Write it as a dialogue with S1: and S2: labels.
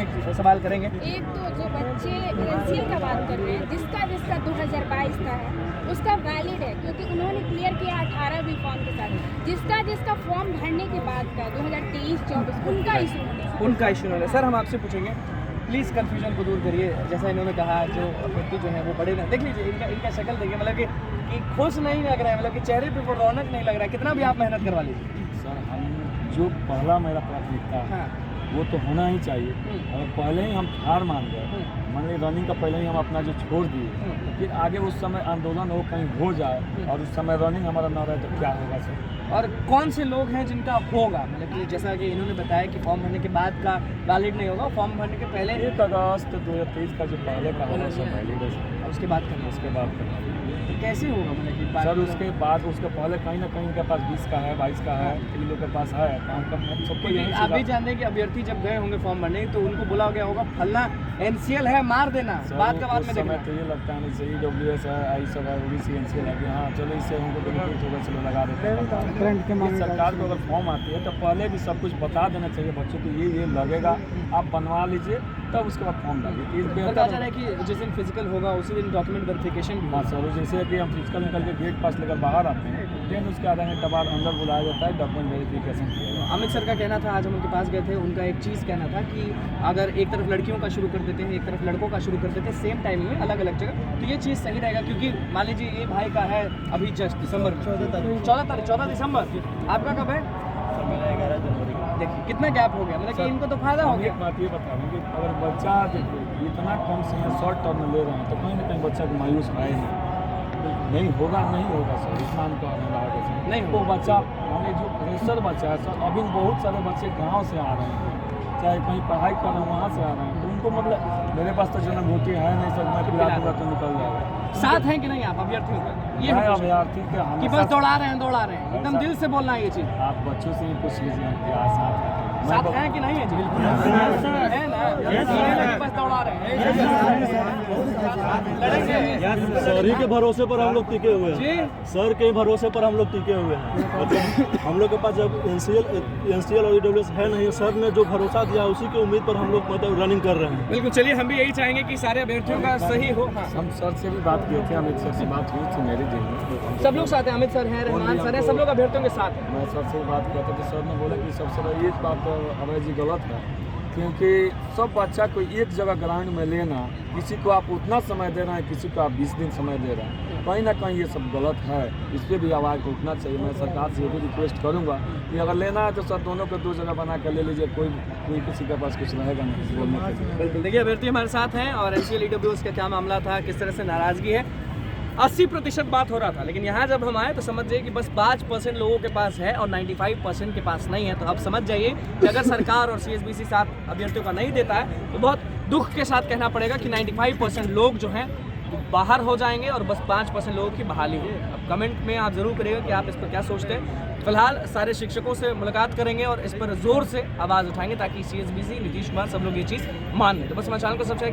S1: एक सवाल करेंगे।
S2: एक तो जो बच्चे एनसीएल का बात कर रहे हैं, जिसका 2022 का है उसका वैलिड है, क्योंकि उन्होंने क्लियर किया 18 फॉर्म के साथ। जिसका फॉर्म भरने के बाद का 2023-24 उनका इशू है,
S1: उनका इशू है। सर हम आपसे पूछेंगे, प्लीज़ कन्फ्यूजन को दूर करिए। जैसा इन्होंने कहा, जो अभ्यर्थी जो है वो बड़े ना, देख लीजिए इनका शक्ल देखिए, मतलब कि खुश नहीं लग रहा है, मतलब कि चेहरे पे वो रौनक नहीं लग रहा है। कितना भी आप मेहनत करवा लीजिए
S3: सर, हम जो पहला मेरा प्राथमिकता है
S1: हाँ
S3: वो तो होना ही चाहिए। अगर पहले ही हम हार मान गए, मान ली रनिंग का पहले ही हम अपना जो छोड़ दिए, फिर आगे उस समय आंदोलन हो कहीं हो जाए और उस समय रनिंग हमारा ना रहे तो क्या होगा सर?
S1: और कौन से लोग हैं जिनका होगा, मतलब कि जैसा कि इन्होंने बताया कि फॉर्म भरने के बाद का वैलिड नहीं होगा, फॉर्म भरने के पहले
S3: 1 अगस्त 2023 का जो पहले का होगा सब वैलिड है सर।
S1: उसके बाद करना,
S3: उसके बाद करना
S1: तो कैसे होगा, मतलब कि
S3: सर उसके बाद उसके पहले कहीं ना कहीं इनके पास 20 का है, 22 का है, इन लोग के पास है। हम सबको यही
S1: आप भी जानते हैं कि अभ्यर्थी जब गए होंगे फॉर्म भरने तो उनको बोला गया होगा फलना एनसीएल है, मार देना, बाद का बाद में देखना।
S3: तो ये लगता है नहीं EWS है, आई सब है, OBC NCL है कि हाँ चलो इससे हमको बेनिफिट होगा, चलो लगा देते हैं। सरकार को अगर फॉर्म आती है तो पहले भी सब कुछ बता देना चाहिए बच्चों को, ये लगेगा, आप बनवा लीजिए, तब उसके बाद फॉर्म डालिए।
S1: कहा जा रहा है कि जिस दिन फिजिकल होगा उसी दिन डॉक्यूमेंट वेरिफिकेशन भी।
S3: हाँ सर, जैसे कि हम फिजिकल निकल के गेट पास लेकर बाहर आते हैं, देन उसके आधा घंटा बाद अंदर बुलाया जाता है, डॉक्यूमेंट वेरिफिकेशन किया जाता है।
S1: अमित सर का कहना था, आज हम उनके पास गए थे, उनका एक चीज़ कहना था कि अगर एक तरफ लड़कियों का शुरू कर देते हैं, एक तरफ लड़कों का शुरू कर देते हैं सेम टाइम में अलग अलग जगह, तो ये चीज़ सही रहेगा। क्योंकि मान लीजिए ये भाई का है अभी जस्ट दिसंबर में 14 दिसंबर, आपका कब है?
S3: सर मेरा 11 जनवरी।
S1: देखिए कितना गैप हो गया, मतलब कि इनको तो फायदा हो
S3: हम
S1: गया।
S3: एक बात ये बता दें कि अगर बच्चा देखिए इतना कम समय शॉर्ट टर्म में ले रहे हैं तो कहीं ना कहीं बच्चा को मायूस है नहीं होगा सर, इतना हम कहने लगा
S1: नहीं
S3: वो बच्चा हमें जो प्रेशर बच्चा है सर, अभी बहुत सारे बच्चे गाँव से आ रहे हैं, चाहे कहीं पढ़ाई कर रहे हैं वहाँ से आ रहे हैं, तो उनको मतलब मेरे पास तो जन्मभूति है नहीं सर, मैं पिला दूंगा तो निकल जाएगा।
S1: साथ हैं कि नहीं आप अभ्यर्थियों का? ये
S3: है अभ्यर्थी के
S1: कि बस दौड़ा रहे हैं, एकदम दिल से बोलना है ये चीज़।
S3: आप बच्चों से ही पूछ लीजिए क्या साथ है,
S1: साथ है कि नहीं है जी? है ना, बस दौड़ा रहे हैं।
S4: सर ही के भरोसे पर हम लोग टिके हुए हैं
S1: जी,
S4: सर के भरोसे पर हम लोग टिके हुए हैं। मतलब हम लोग के पास जब NCL और EWS है नहीं, सर ने जो भरोसा दिया उसी की उम्मीद पर हम लोग मतलब रनिंग कर रहे हैं।
S1: बिल्कुल। चलिए हम भी यही चाहेंगे कि सारे अभ्यर्थियों का सही हो। हाँ,
S3: हम सर से भी बात किए थे, अमित सर से बात हुई थी मेरी दिन में,
S1: सब लोग साथ हैं, अमित सर हैं, रहमान सर हैं, सब लोग अभ्यर्थियों के साथ हैं।
S3: मैं सर से बात किया था तो सर ने बोला कि सबसे बड़ी एक बात अभय जी गलत है, क्योंकि सब बच्चा को एक जगह ग्राउंड में लेना, किसी को आप उतना समय दे रहे हैं, किसी को आप 20 दिन समय दे रहे हैं, कहीं ना कहीं ये सब गलत है। इस पर भी आवाज़ उठना चाहिए। मैं सरकार से ये भी रिक्वेस्ट करूंगा कि अगर लेना है तो सर दोनों को 2 जगह बना कर ले लीजिए, कोई किसी के पास कुछ रहेगा नहीं बोलने के लिए।
S1: बिल्कुल। देखिए अभ्यर्थी हमारे साथ हैं और NCL EWS का क्या मामला था, किस तरह से नाराज़गी है, 80% बात हो रहा था, लेकिन यहाँ जब हम आए तो समझ जाइए कि बस 5% लोगों के पास है और 95% के पास नहीं है। तो अब समझ जाइए कि अगर सरकार और CSBC साथ अभ्यर्थियों का नहीं देता है तो बहुत दुख के साथ कहना पड़ेगा कि 95% लोग जो हैं बाहर हो जाएंगे और बस 5% लोगों की बहाली हो। अब कमेंट में आप ज़रूर करिएगा कि आप इस पर क्या सोचते हैं। फिलहाल सारे शिक्षकों से मुलाकात करेंगे और इस पर ज़ोर से आवाज़ उठाएंगे ताकि CSBC, नीतीश कुमार सब लोग ये चीज़ मान लें। तो बस हमारे चैनल को सब्सक्राइब